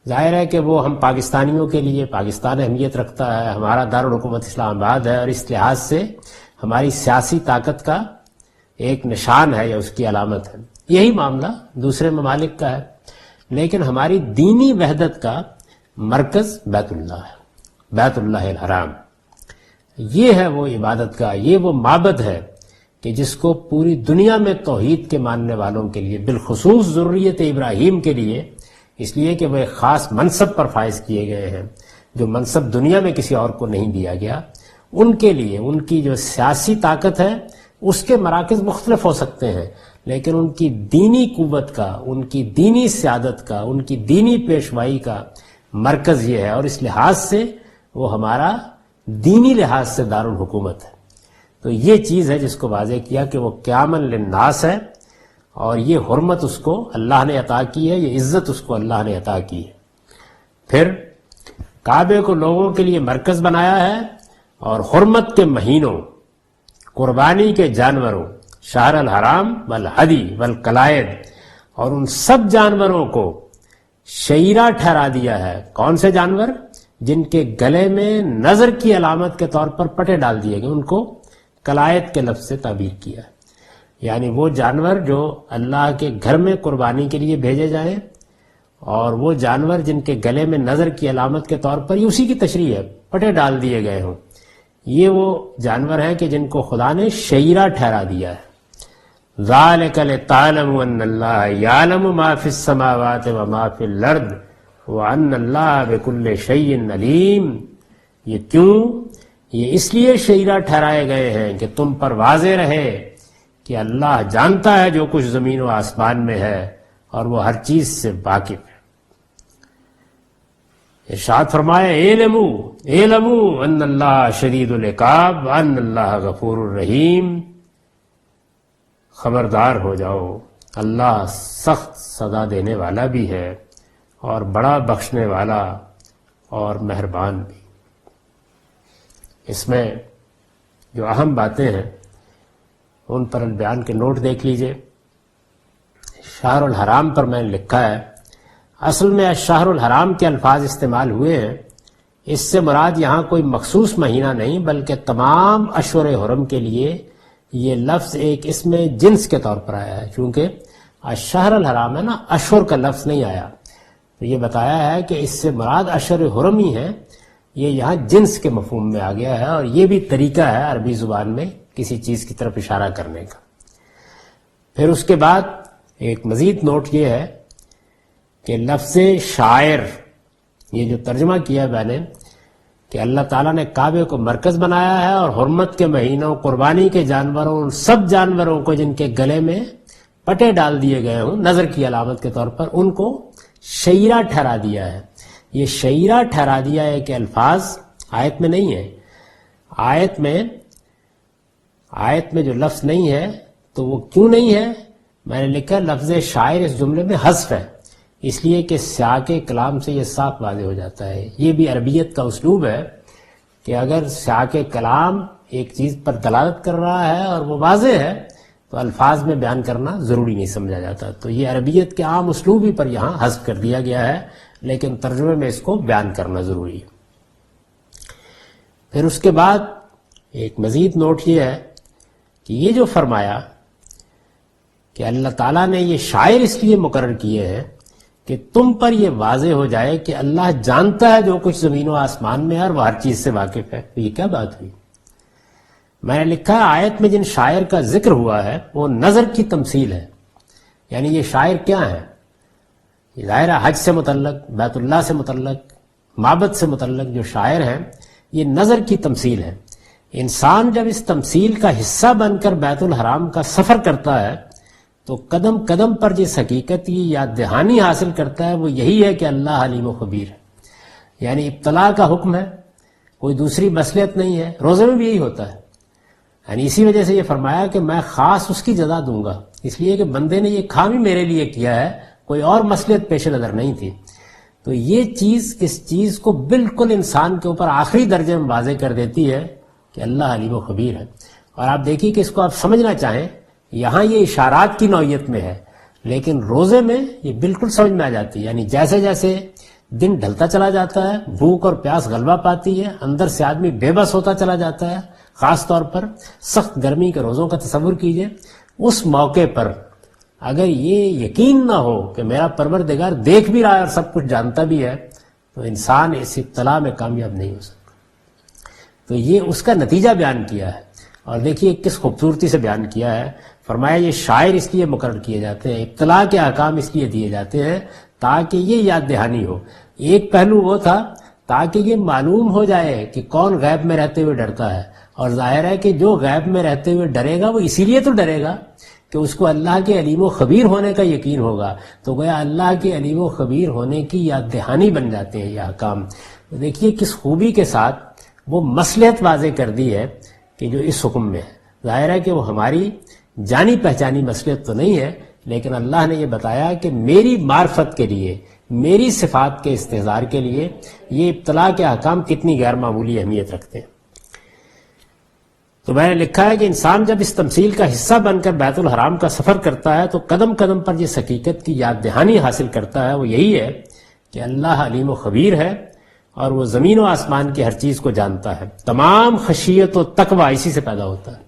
ظاہر ہے کہ وہ ہم پاکستانیوں کے لیے پاکستان اہمیت رکھتا ہے، ہمارا دارالحکومت اسلام آباد ہے اور اس لحاظ سے ہماری سیاسی طاقت کا ایک نشان ہے یا اس کی علامت ہے۔ یہی معاملہ دوسرے ممالک کا ہے، لیکن ہماری دینی وحدت کا مرکز بیت اللہ ہے، بیت اللہ الحرام۔ یہ ہے وہ عبادت کا، یہ وہ معبد ہے کہ جس کو پوری دنیا میں توحید کے ماننے والوں کے لیے بالخصوص ذریت ابراہیم کے لیے، اس لیے کہ وہ ایک خاص منصب پر فائز کیے گئے ہیں جو منصب دنیا میں کسی اور کو نہیں دیا گیا، ان کے لیے ان کی جو سیاسی طاقت ہے اس کے مراکز مختلف ہو سکتے ہیں، لیکن ان کی دینی قوت کا، ان کی دینی سیادت کا، ان کی دینی پیشوائی کا مرکز یہ ہے، اور اس لحاظ سے وہ ہمارا دینی لحاظ سے دارالحکومت ہے۔ تو یہ چیز ہے جس کو واضح کیا کہ وہ قیاما للناس ہے، اور یہ حرمت اس کو اللہ نے عطا کی ہے، یہ عزت اس کو اللہ نے عطا کی ہے۔ پھر کعبے کو لوگوں کے لیے مرکز بنایا ہے، اور حرمت کے مہینوں، قربانی کے جانوروں، شہر الحرام والہدی والقلائد، اور ان سب جانوروں کو شعیرہ ٹھہرا دیا ہے۔ کون سے جانور؟ جن کے گلے میں نظر کی علامت کے طور پر پٹے ڈال دیے گئے، ان کو قلائد کے لفظ سے تعبیر کیا ہے، یعنی وہ جانور جو اللہ کے گھر میں قربانی کے لیے بھیجے جائیں، اور وہ جانور جن کے گلے میں نظر کی علامت کے طور پر، یہ اسی کی تشریح ہے، پٹے ڈال دیے گئے ہوں، یہ وہ جانور ہیں کہ جن کو خدا نے شعیرہ ٹھہرا دیا ہے۔ ذَلِكَ لِتَعْلَمُوا أَنَّ اللَّهَ يَعْلَمُ مَا فِي السَّمَاوَاتِ وَمَا فِي الْأَرْضِ وَأَنَّ اللَّهَ بِكُلِّ شَيْءٍ عَلِيمٌ۔ یہ کیوں؟ یہ اس لیے شعیرہ ٹھہرائے گئے ہیں کہ تم پر واضح رہے کہ اللہ جانتا ہے جو کچھ زمین و آسمان میں ہے، اور وہ ہر چیز سے واقف ہے۔ ارشاد فرمایا اعلموا ان اللہ شدید العقاب وان اللہ غفور الرحیم۔ خبردار ہو جاؤ، اللہ سخت سزا دینے والا بھی ہے اور بڑا بخشنے والا اور مہربان بھی۔ اس میں جو اہم باتیں ہیں ان پر البیان کے نوٹ دیکھ لیجئے۔ شہر الحرام پر میں نے لکھا ہے، اصل میں شہر الحرام کے الفاظ استعمال ہوئے ہیں، اس سے مراد یہاں کوئی مخصوص مہینہ نہیں بلکہ تمام اشہر حرم کے لیے یہ لفظ ایک اسم جنس کے طور پر آیا ہے، چونکہ شہر الحرام ہے نا، اشہر کا لفظ نہیں آیا، تو یہ بتایا ہے کہ اس سے مراد اشہر حرم ہی ہے، یہ یہاں جنس کے مفہوم میں آ گیا ہے، اور یہ بھی طریقہ ہے عربی زبان میں کسی چیز کی طرف اشارہ کرنے کا۔ پھر اس کے بعد ایک مزید نوٹ یہ ہے کہ لفظ شاعر یہ جو ترجمہ کیا ہے میں نے کہ اللہ تعالیٰ نے کعبے کو مرکز بنایا ہے اور حرمت کے مہینوں، قربانی کے جانوروں، ان سب جانوروں کو جن کے گلے میں پٹے ڈال دیے گئے ہوں نظر کی علامت کے طور پر، ان کو شعیرہ ٹھہرا دیا ہے۔ یہ شعیرہ ٹھہرا دیا ہے کہ الفاظ آیت میں نہیں ہے۔ آیت میں جو لفظ نہیں ہے تو وہ کیوں نہیں ہے؟ میں نے لکھا لفظ شاعر اس جملے میں حذف ہے، اس لیے کہ سیاق کلام سے یہ صاف واضح ہو جاتا ہے۔ یہ بھی عربیت کا اسلوب ہے کہ اگر سیاق کلام ایک چیز پر دلالت کر رہا ہے اور وہ واضح ہے تو الفاظ میں بیان کرنا ضروری نہیں سمجھا جاتا، تو یہ عربیت کے عام اسلوب ہی پر یہاں حذف کر دیا گیا ہے، لیکن ترجمے میں اس کو بیان کرنا ضروری ہے۔ پھر اس کے بعد ایک مزید نوٹ یہ ہے کہ یہ جو فرمایا کہ اللہ تعالیٰ نے یہ شاعر اس لیے مقرر کیے ہیں کہ تم پر یہ واضح ہو جائے کہ اللہ جانتا ہے جو کچھ زمین و آسمان میں ہے اور وہ ہر چیز سے واقف ہے۔ تو یہ کیا بات ہوئی؟ میں نے لکھا ہے آیت میں جن شاعر کا ذکر ہوا ہے وہ نظر کی تمثیل ہے، یعنی یہ شاعر کیا ہے؟ یہ ظاہر حج سے متعلق، بیت اللہ سے متعلق، معبد سے متعلق جو شاعر ہیں یہ نظر کی تمثیل ہے۔ انسان جب اس تمثیل کا حصہ بن کر بیت الحرام کا سفر کرتا ہے تو قدم قدم پر جس حقیقت کی یاد دہانی حاصل کرتا ہے وہ یہی ہے کہ اللہ علیم و خبیر ہے، یعنی ابتلا کا حکم ہے، کوئی دوسری مصلحت نہیں ہے۔ روزے میں بھی یہی ہوتا ہے، یعنی اسی وجہ سے یہ فرمایا کہ میں خاص اس کی جزا دوں گا، اس لیے کہ بندے نے یہ کام ہی میرے لیے کیا ہے، کوئی اور مصلحت پیش نظر نہیں تھی۔ تو یہ چیز اس چیز کو بالکل انسان کے اوپر آخری درجے میں واضح کر دیتی ہے کہ اللہ علیم و خبیر ہے۔ اور آپ دیکھیے کہ اس کو آپ سمجھنا چاہیں، یہاں یہ اشارات کی نوعیت میں ہے، لیکن روزے میں یہ بالکل سمجھ میں آ جاتی ہے، یعنی جیسے جیسے دن ڈھلتا چلا جاتا ہے، بھوک اور پیاس غلبہ پاتی ہے، اندر سے آدمی بے بس ہوتا چلا جاتا ہے، خاص طور پر سخت گرمی کے روزوں کا تصور کیجئے، اس موقع پر اگر یہ یقین نہ ہو کہ میرا پروردگار دیکھ بھی رہا ہے اور سب کچھ جانتا بھی ہے تو انسان اس ابتلا میں کامیاب نہیں ہو سکتا۔ تو یہ اس کا نتیجہ بیان کیا ہے، اور دیکھیے کس خوبصورتی سے بیان کیا ہے۔ فرمایا یہ شاعر اس لیے مقرر کیے جاتے ہیں، ابتلا کے احکام اس لیے دیے جاتے ہیں تاکہ یہ یاد دہانی ہو۔ ایک پہلو وہ تھا تاکہ یہ معلوم ہو جائے کہ کون غیب میں رہتے ہوئے ڈرتا ہے، اور ظاہر ہے کہ جو غیب میں رہتے ہوئے ڈرے گا وہ اسی لیے تو ڈرے گا کہ اس کو اللہ کے علیم و خبیر ہونے کا یقین ہوگا، تو گویا اللہ کے علیم و خبیر ہونے کی یاد دہانی بن جاتے ہیں یہ احکام۔ دیکھیے کس خوبی کے ساتھ وہ مصلحت واضح کر دی ہے کہ جو اس حکم میں ہے۔ ظاہر ہے کہ وہ ہماری جانی پہچانی مصلحت تو نہیں ہے، لیکن اللہ نے یہ بتایا کہ میری معرفت کے لیے، میری صفات کے استحضار کے لیے یہ ابتلا کے احکام کتنی غیر معمولی اہمیت رکھتے ہیں۔ تو میں نے لکھا ہے کہ انسان جب اس تمثیل کا حصہ بن کر بیت الحرام کا سفر کرتا ہے تو قدم قدم پر جس حقیقت کی یاد دہانی حاصل کرتا ہے وہ یہی ہے کہ اللہ علیم و خبیر ہے اور وہ زمین و آسمان کی ہر چیز کو جانتا ہے۔ تمام خشیت و تقوی اسی سے پیدا ہوتا ہے،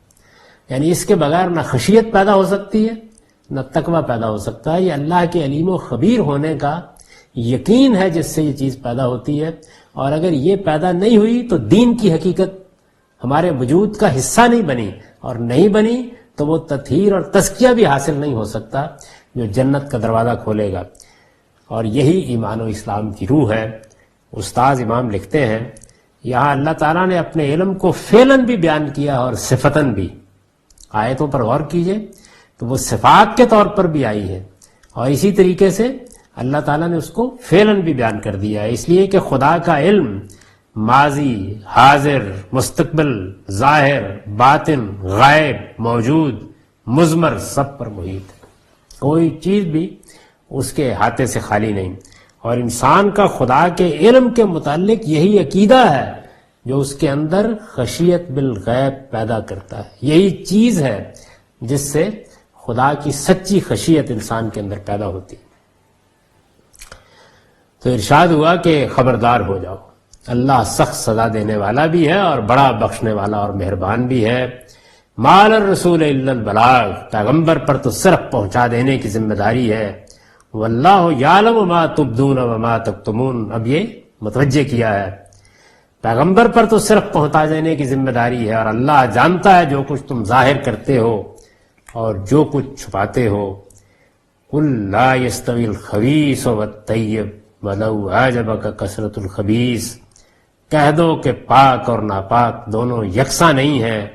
یعنی اس کے بغیر نہ خشیت پیدا ہو سکتی ہے نہ تقوی پیدا ہو سکتا ہے۔ یہ اللہ کے علیم و خبیر ہونے کا یقین ہے جس سے یہ چیز پیدا ہوتی ہے، اور اگر یہ پیدا نہیں ہوئی تو دین کی حقیقت ہمارے وجود کا حصہ نہیں بنی، اور نہیں بنی تو وہ تطہیر اور تزکیہ بھی حاصل نہیں ہو سکتا جو جنت کا دروازہ کھولے گا۔ اور یہی ایمان و اسلام کی روح ہے۔ استاذ امام لکھتے ہیں یہاں اللہ تعالیٰ نے اپنے علم کو فعلاً بھی بیان کیا اور صفتاً بھی۔ آیتوں پر غور کیجئے تو وہ صفات کے طور پر بھی آئی ہے، اور اسی طریقے سے اللہ تعالیٰ نے اس کو فعلاً بھی بیان کر دیا ہے، اس لیے کہ خدا کا علم ماضی، حاضر، مستقبل، ظاہر، باطن، غائب، موجود، مضمر سب پر محیط ہے، کوئی چیز بھی اس کے احاطے سے خالی نہیں۔ اور انسان کا خدا کے علم کے متعلق یہی عقیدہ ہے جو اس کے اندر خشیت بالغیب پیدا کرتا ہے، یہی چیز ہے جس سے خدا کی سچی خشیت انسان کے اندر پیدا ہوتی۔ تو ارشاد ہوا کہ خبردار ہو جاؤ، اللہ سخت سزا دینے والا بھی ہے اور بڑا بخشنے والا اور مہربان بھی ہے۔ مال الرسول الا البلاغ، پیغمبر پر تو صرف پہنچا دینے کی ذمہ داری ہے۔ واللہ یعلم ما تبدون وما تکتمون، اب یہ متوجہ کیا ہے، پیغمبر پر تو صرف پہنچا دینے کی ذمہ داری ہے، اور اللہ جانتا ہے جو کچھ تم ظاہر کرتے ہو اور جو کچھ چھپاتے ہو۔ قل لا یستوی الخبیث والطیب، وَلَوْ أَعْجَبَكَ کثرت الخبیث، کہہ دو کہ پاک اور ناپاک دونوں یکساں نہیں ہیں،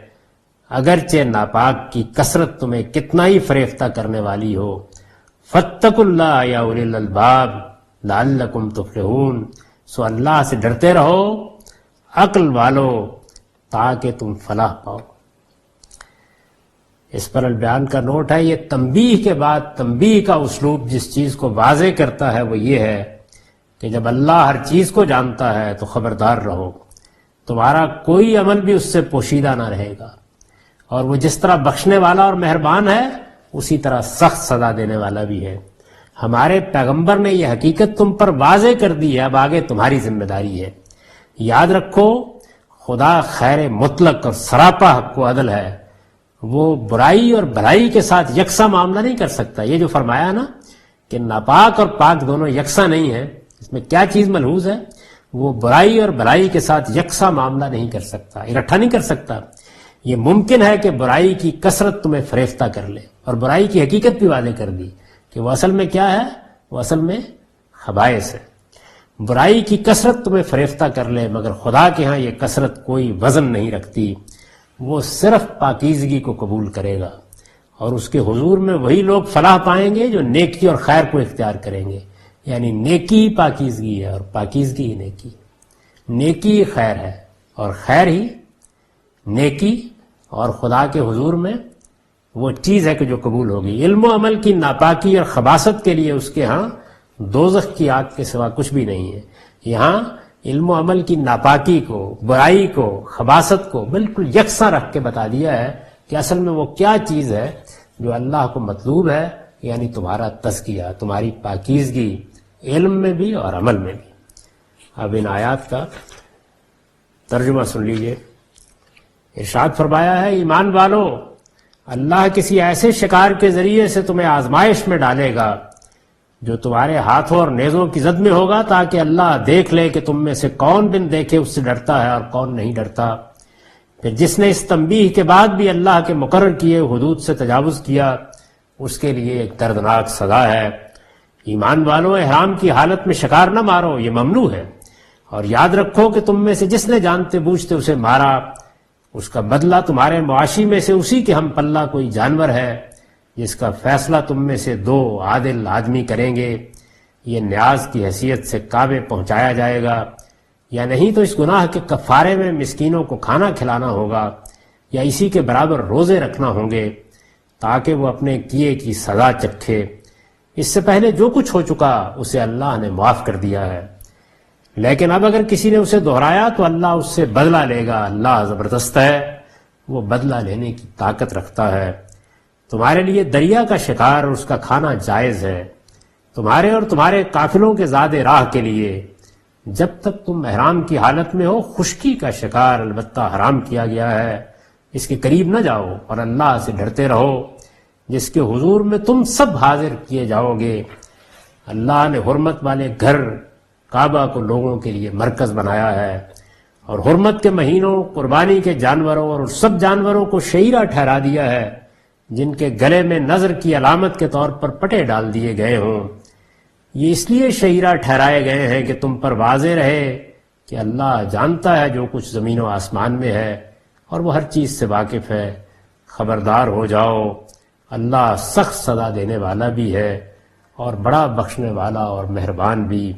اگرچہ ناپاک کی کثرت تمہیں کتنا ہی فریفتہ کرنے والی ہو۔ فَاتَّقُوا اللَّهَ يَا أُولِي الْأَلْبَابِ لَعَلَّكُمْ تُفْلِحُونَ، سو اللہ سے ڈرتے رہو عقل والو تاکہ تم فلاح پاؤ۔ اس پر البیان کا نوٹ ہے، یہ تنبیہ کے بعد تنبیہ کا اسلوب جس چیز کو واضح کرتا ہے وہ یہ ہے کہ جب اللہ ہر چیز کو جانتا ہے تو خبردار رہو، تمہارا کوئی عمل بھی اس سے پوشیدہ نہ رہے گا، اور وہ جس طرح بخشنے والا اور مہربان ہے اسی طرح سخت سزا دینے والا بھی ہے۔ ہمارے پیغمبر نے یہ حقیقت تم پر واضح کر دی ہے، اب آگے تمہاری ذمہ داری ہے۔ یاد رکھو خدا خیر مطلق اور سراپا حق و عدل ہے، وہ برائی اور بھلائی کے ساتھ یکساں معاملہ نہیں کر سکتا۔ یہ جو فرمایا نا کہ ناپاک اور پاک دونوں یکساں نہیں ہیں، اس میں کیا چیز ملحوظ ہے؟ وہ برائی اور بھلائی کے ساتھ یکساں معاملہ نہیں کر سکتا، اکٹھا نہیں کر سکتا۔ یہ ممکن ہے کہ برائی کی کثرت تمہیں فریفتہ کر لے، اور برائی کی حقیقت بھی واضح کر دی کہ وہ اصل میں کیا ہے، وہ اصل میں خبائث ہے۔ برائی کی کثرت تمہیں فریفتہ کر لے، مگر خدا کے ہاں یہ کثرت کوئی وزن نہیں رکھتی، وہ صرف پاکیزگی کو قبول کرے گا، اور اس کے حضور میں وہی لوگ فلاح پائیں گے جو نیکی اور خیر کو اختیار کریں گے۔ یعنی نیکی ہی پاکیزگی ہے اور پاکیزگی ہی نیکی، نیکی ہی خیر ہے اور خیر ہی نیکی، اور خدا کے حضور میں وہ چیز ہے کہ جو قبول ہوگی۔ علم و عمل کی ناپاکی اور خباثت کے لیے اس کے ہاں دوزخ کی آگ کے سوا کچھ بھی نہیں ہے۔ یہاں علم و عمل کی ناپاکی کو، برائی کو، خباثت کو بالکل یکساں رکھ کے بتا دیا ہے کہ اصل میں وہ کیا چیز ہے جو اللہ کو مطلوب ہے، یعنی تمہارا تزکیہ، تمہاری پاکیزگی، علم میں بھی اور عمل میں بھی۔ اب ان آیات کا ترجمہ سن لیجئے۔ ارشاد فرمایا ہے، ایمان والو، اللہ کسی ایسے شکار کے ذریعے سے تمہیں آزمائش میں ڈالے گا جو تمہارے ہاتھوں اور نیزوں کی زد میں ہوگا، تاکہ اللہ دیکھ لے کہ تم میں سے کون بن دیکھے اس سے ڈرتا ہے اور کون نہیں ڈرتا۔ پھر جس نے اس تنبیہ کے بعد بھی اللہ کے مقرر کیے حدود سے تجاوز کیا، اس کے لیے ایک دردناک سزا ہے۔ ایمان والو، احرام کی حالت میں شکار نہ مارو، یہ ممنوع ہے، اور یاد رکھو کہ تم میں سے جس نے جانتے بوجھتے اسے مارا، اس کا بدلہ تمہارے معاشی میں سے اسی کے ہم پلہ کوئی جانور ہے، جس کا فیصلہ تم میں سے 2 عادل آدمی کریں گے۔ یہ نیاز کی حیثیت سے کعبے پہنچایا جائے گا، یا نہیں تو اس گناہ کے کفارے میں مسکینوں کو کھانا کھلانا ہوگا، یا اسی کے برابر روزے رکھنا ہوں گے، تاکہ وہ اپنے کیے کی سزا چکھے۔ اس سے پہلے جو کچھ ہو چکا اسے اللہ نے معاف کر دیا ہے، لیکن اب اگر کسی نے اسے دہرایا تو اللہ اس سے بدلہ لے گا۔ اللہ زبردست ہے، وہ بدلہ لینے کی طاقت رکھتا ہے۔ تمہارے لیے دریا کا شکار اور اس کا کھانا جائز ہے، تمہارے اور تمہارے قافلوں کے زاد راہ کے لیے، جب تک تم احرام کی حالت میں ہو۔ خشکی کا شکار البتہ حرام کیا گیا ہے، اس کے قریب نہ جاؤ، اور اللہ سے ڈرتے رہو جس کے حضور میں تم سب حاضر کیے جاؤ گے۔ اللہ نے حرمت والے گھر کعبہ کو لوگوں کے لیے مرکز بنایا ہے، اور حرمت کے مہینوں، قربانی کے جانوروں اور سب جانوروں کو شعیرہ ٹھہرا دیا ہے جن کے گلے میں نظر کی علامت کے طور پر پٹے ڈال دیے گئے ہوں۔ یہ اس لیے شعیرہ ٹھہرائے گئے ہیں کہ تم پر واضح رہے کہ اللہ جانتا ہے جو کچھ زمین و آسمان میں ہے، اور وہ ہر چیز سے واقف ہے۔ خبردار ہو جاؤ، اللہ سخت سزا دینے والا بھی ہے اور بڑا بخشنے والا اور مہربان بھی۔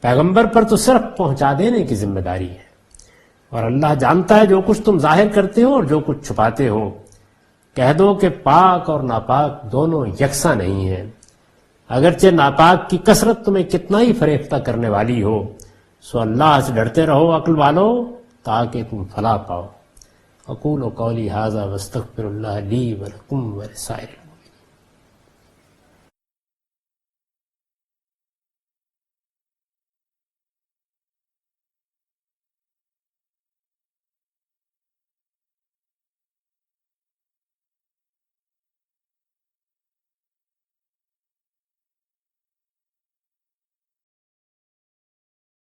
پیغمبر پر تو صرف پہنچا دینے کی ذمہ داری ہے، اور اللہ جانتا ہے جو کچھ تم ظاہر کرتے ہو اور جو کچھ چھپاتے ہو۔ کہہ دو کہ پاک اور ناپاک دونوں یکساں نہیں ہیں، اگرچہ ناپاک کی کثرت تمہیں کتنا ہی فریفتہ کرنے والی ہو، سو اللہ سے ڈرتے رہو عقل والو تاکہ تم فلاح پاؤ۔ اقول قولی ھذا واستغفر اللہ لی ولکم ولسائر